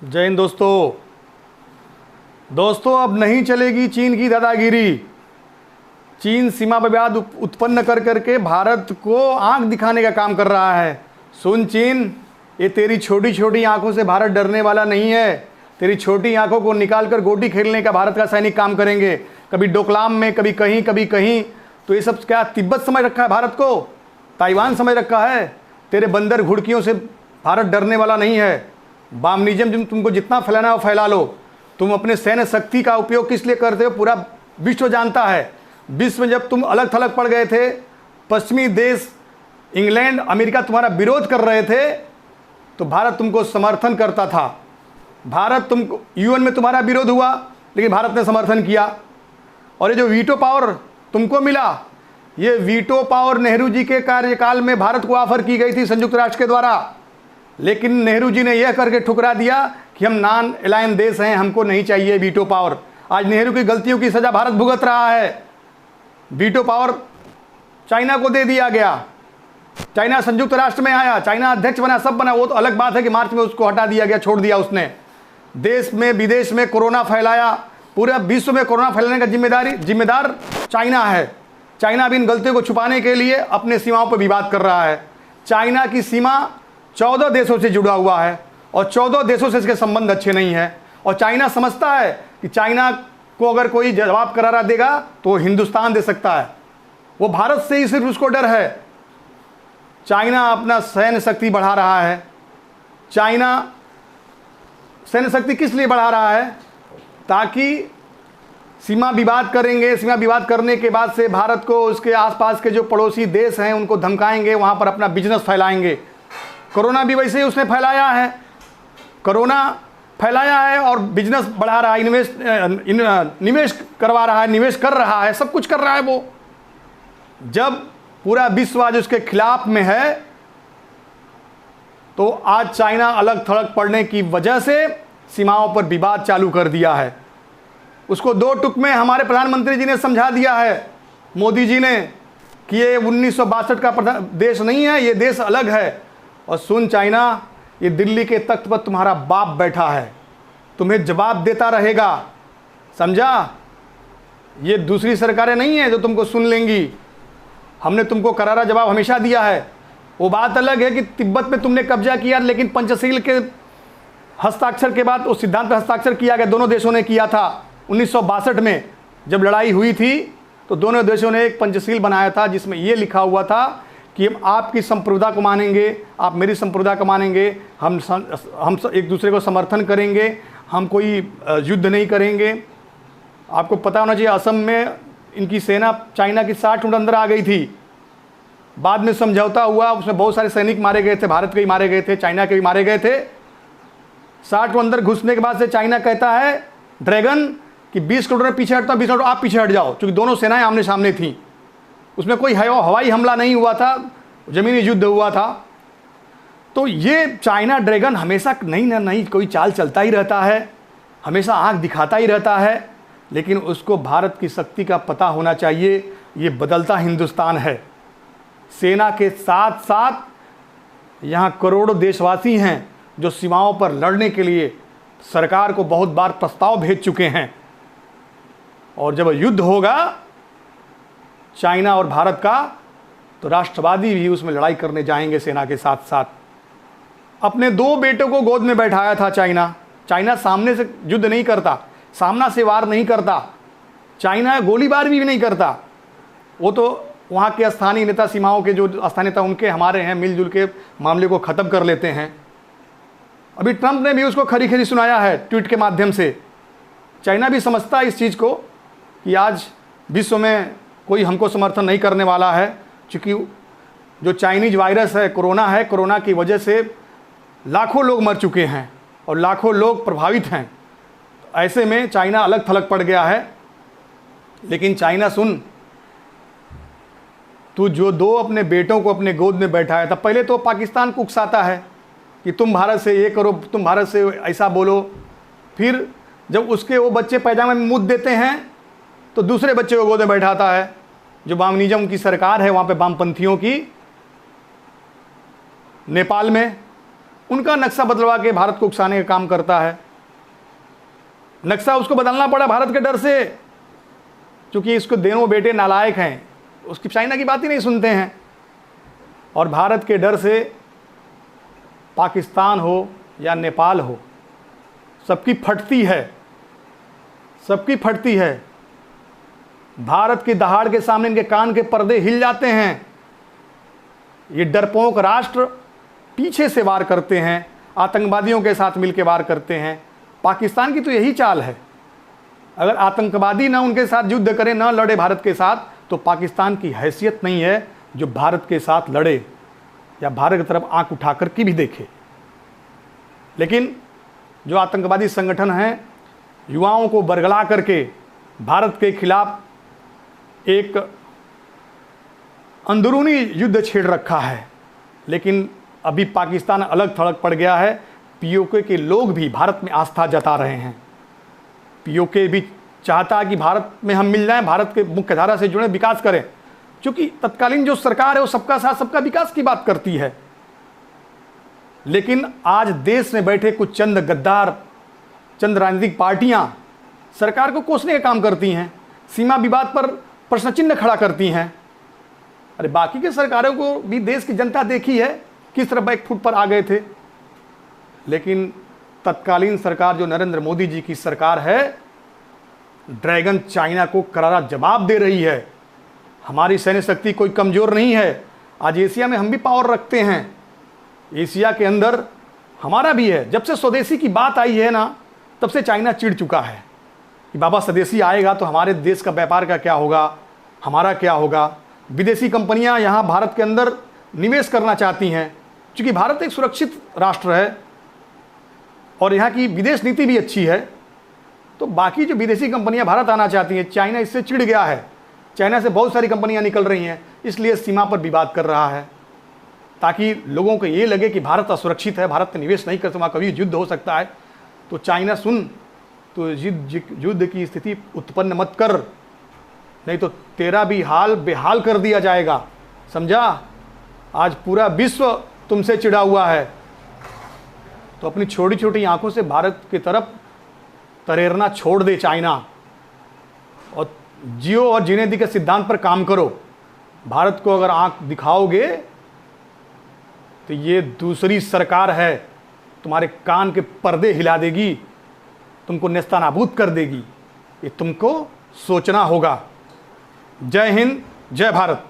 जय हिंद दोस्तों, अब नहीं चलेगी चीन की दादागिरी। चीन सीमा विवाद उत्पन्न कर करके भारत को आंख दिखाने का काम कर रहा है। सुन चीन, ये तेरी छोटी छोटी आंखों से भारत डरने वाला नहीं है। तेरी छोटी आंखों को निकालकर गोटी खेलने का भारत का सैनिक काम करेंगे, कभी डोकलाम में, कभी कहीं। तो ये सब क्या तिब्बत समझ रखा है भारत को? ताइवान समझ रखा है? तेरे बंदर घुड़कियों से भारत डरने वाला नहीं है। बामनिज्म तुमको जितना फैलाना हो फैला लो। तुम अपने सैन्य शक्ति का उपयोग किस लिए करते हो पूरा विश्व जानता है। विश्व में जब तुम अलग थलग पड़ गए थे, पश्चिमी देश इंग्लैंड अमेरिका तुम्हारा विरोध कर रहे थे, तो भारत तुमको समर्थन करता था। भारत तुमको यूएन में तुम्हारा विरोध हुआ, लेकिन भारत ने समर्थन किया। और ये जो वीटो पावर तुमको मिला, ये वीटो पावर नेहरू जी के कार्यकाल में भारत को ऑफर की गई थी संयुक्त राष्ट्र के द्वारा, लेकिन नेहरू जी ने यह करके ठुकरा दिया कि हम नॉन अलाइन देश हैं, हमको नहीं चाहिए वीटो पावर। आज नेहरू की गलतियों की सजा भारत भुगत रहा है। वीटो पावर चाइना को दे दिया गया। चाइना संयुक्त राष्ट्र में आया, चाइना अध्यक्ष बना, सब बना। वो तो अलग बात है कि मार्च में उसको हटा दिया गया, छोड़ दिया उसने। देश में विदेश में कोरोना फैलाया, पूरे विश्व में कोरोना फैलाने का जिम्मेदार चाइना है। चाइना भी इन गलतियों को छुपाने के लिए अपने सीमाओं पर विवाद कर रहा है। चाइना की सीमा 14 देशों से जुड़ा हुआ है और 14 देशों से इसके संबंध अच्छे नहीं है। और चाइना समझता है कि चाइना को अगर कोई जवाब करारा देगा तो हिंदुस्तान दे सकता है। वो भारत से ही सिर्फ उसको डर है। चाइना अपना सैन्य शक्ति बढ़ा रहा है। चाइना सैन्य शक्ति किस लिए बढ़ा रहा है? ताकि सीमा विवाद करेंगे, सीमा विवाद करने के बाद से भारत को उसके आसपास के जो पड़ोसी देश हैं उनको धमकाएंगे, वहाँ पर अपना बिजनेस फैलाएंगे। कोरोना भी वैसे ही उसने फैलाया है। कोरोना फैलाया है और बिजनेस बढ़ा रहा है, निवेश करवा रहा है, निवेश कर रहा है, सब कुछ कर रहा है वो। जब पूरा विश्व आज उसके खिलाफ में है, तो आज चाइना अलग थलग पड़ने की वजह से सीमाओं पर विवाद चालू कर दिया है। उसको 2 टुक में हमारे प्रधानमंत्री जी ने समझा दिया है, मोदी जी ने, कि ये 1962 का देश नहीं है, ये देश अलग है। और सुन चाइना, ये दिल्ली के तख्त पर तुम्हारा बाप बैठा है, तुम्हें जवाब देता रहेगा, समझा? ये दूसरी सरकारें नहीं है जो तुमको सुन लेंगी। हमने तुमको करारा जवाब हमेशा दिया है। वो बात अलग है कि तिब्बत में तुमने कब्जा किया, लेकिन पंचशील के हस्ताक्षर के बाद उस सिद्धांत पर हस्ताक्षर किया गया, दोनों देशों ने किया था। 1962 में जब लड़ाई हुई थी तो दोनों देशों ने एक पंचशील बनाया था, जिसमें ये लिखा हुआ था कि हम आपकी संप्रभुता को मानेंगे, आप मेरी संप्रभुता को मानेंगे, हम एक दूसरे को समर्थन करेंगे, हम कोई युद्ध नहीं करेंगे। आपको पता होना चाहिए, असम में इनकी सेना चाइना की 60 फुट अंदर आ गई थी। बाद में समझौता हुआ, उसमें बहुत सारे सैनिक मारे गए थे, भारत के भी मारे गए थे, चाइना के भी मारे गए थे। 60 फुट अंदर घुसने के बाद से चाइना कहता है ड्रैगन कि 20 किलोमीटर पीछे हटता हूँ, 20 किलोमीटर आप पीछे हट जाओ, क्योंकि दोनों सेनाएं आमने सामने थीं। उसमें कोई हवाई हमला नहीं हुआ था, ज़मीनी युद्ध हुआ था। तो ये चाइना ड्रैगन हमेशा नई कोई चाल चलता ही रहता है, हमेशा आंख दिखाता ही रहता है, लेकिन उसको भारत की शक्ति का पता होना चाहिए। ये बदलता हिंदुस्तान है। सेना के साथ साथ यहाँ करोड़ों देशवासी हैं जो सीमाओं पर लड़ने के लिए सरकार को बहुत बार प्रस्ताव भेज चुके हैं। और जब युद्ध होगा चाइना और भारत का, तो राष्ट्रवादी भी उसमें लड़ाई करने जाएंगे सेना के साथ साथ। अपने 2 बेटों को गोद में बैठाया था चाइना। चाइना सामने से युद्ध नहीं करता, सामना से वार नहीं करता, चाइना गोलीबार भी नहीं करता। वो तो वहाँ के स्थानीय नेता, सीमाओं के जो स्थानीय नेता उनके हमारे हैं, मिलजुल के मामले को ख़त्म कर लेते हैं। अभी ट्रंप ने भी उसको खरी खरी सुनाया है ट्वीट के माध्यम से। चाइना भी समझता है इस चीज़ को कि आज विश्व में कोई हमको समर्थन नहीं करने वाला है, क्योंकि जो चाइनीज वायरस है, कोरोना की वजह से लाखों लोग मर चुके हैं और लाखों लोग प्रभावित हैं। ऐसे में चाइना अलग थलग पड़ गया है। लेकिन चाइना सुन, तू जो 2 अपने बेटों को अपने गोद में बैठाया था, पहले तो पाकिस्तान को उकसाता है कि तुम भारत से ये करो, तुम भारत से ऐसा बोलो। फिर जब उसके वो बच्चे पैजामे में मुद्द देते हैं तो दूसरे बच्चे को गोद में बैठाता है। जो बामनिज्म की सरकार है वहाँ पे वामपंथियों की, नेपाल में उनका नक्शा बदलवा के भारत को उकसाने का काम करता है। नक्शा उसको बदलना पड़ा भारत के डर से, क्योंकि इसको दोनों बेटे नालायक हैं, उसकी चाइना की बात ही नहीं सुनते हैं। और भारत के डर से पाकिस्तान हो या नेपाल हो, सबकी फटती है, सबकी फटती है। भारत की दहाड़ के सामने इनके कान के पर्दे हिल जाते हैं। ये डरपोक राष्ट्र पीछे से वार करते हैं, आतंकवादियों के साथ मिलकर वार करते हैं। पाकिस्तान की तो यही चाल है, अगर आतंकवादी ना उनके साथ युद्ध करें, ना लड़े भारत के साथ, तो पाकिस्तान की हैसियत नहीं है जो भारत के साथ लड़े या भारत की तरफ आंख उठाकर की भी देखे। लेकिन जो आतंकवादी संगठन हैं, युवाओं को बरगला करके भारत के खिलाफ एक अंदरूनी युद्ध छेड़ रखा है। लेकिन अभी पाकिस्तान अलग थलग पड़ गया है। पीओके के लोग भी भारत में आस्था जता रहे हैं। पीओके भी चाहता है कि भारत में हम मिल जाएं, भारत के मुख्य धारा से जुड़े, विकास करें, क्योंकि तत्कालीन जो सरकार है वो सबका साथ सबका विकास की बात करती है। लेकिन आज देश में बैठे कुछ चंद गद्दार, चंद राजनीतिक पार्टियां सरकार को कोसने का काम करती हैं, सीमा विवाद पर प्रश्न चिन्ह खड़ा करती हैं। अरे बाकी के सरकारों को भी देश की जनता देखी है किस तरह बैक फुट पर आ गए थे। लेकिन तत्कालीन सरकार जो नरेंद्र मोदी जी की सरकार है, ड्रैगन चाइना को करारा जवाब दे रही है। हमारी सैन्य शक्ति कोई कमज़ोर नहीं है। आज एशिया में हम भी पावर रखते हैं, एशिया के अंदर हमारा भी है। जब से स्वदेशी की बात आई है ना, तब से चाइना चिढ़ चुका है कि बाबा स्वदेशी आएगा तो हमारे देश का व्यापार का क्या होगा, हमारा क्या होगा। विदेशी कंपनियां यहाँ भारत के अंदर निवेश करना चाहती हैं, क्योंकि भारत एक सुरक्षित राष्ट्र है और यहाँ की विदेश नीति भी अच्छी है। तो बाकी जो विदेशी कंपनियां भारत आना चाहती हैं, चाइना इससे चिढ़ गया है। चाइना से बहुत सारी कंपनियां निकल रही हैं, इसलिए सीमा पर विवाद कर रहा है, ताकि लोगों को ये लगे कि भारत असुरक्षित है, भारत में निवेश नहीं कर सकता, वहाँ कभी युद्ध हो सकता है। तो चाइना सुन, तो युद्ध की स्थिति उत्पन्न मत कर, नहीं तो तेरा भी हाल बेहाल कर दिया जाएगा, समझा। आज पूरा विश्व तुमसे चिढ़ा हुआ है, तो अपनी छोटी छोटी आंखों से भारत की तरफ तरेरना छोड़ दे चाइना, और जियो और जीने दी के सिद्धांत पर काम करो। भारत को अगर आंख दिखाओगे तो ये दूसरी सरकार है, तुम्हारे कान के पर्दे हिला देगी, तुमको नेस्तनाबूद कर देगी। ये तुमको सोचना होगा। जय हिंद, जय भारत।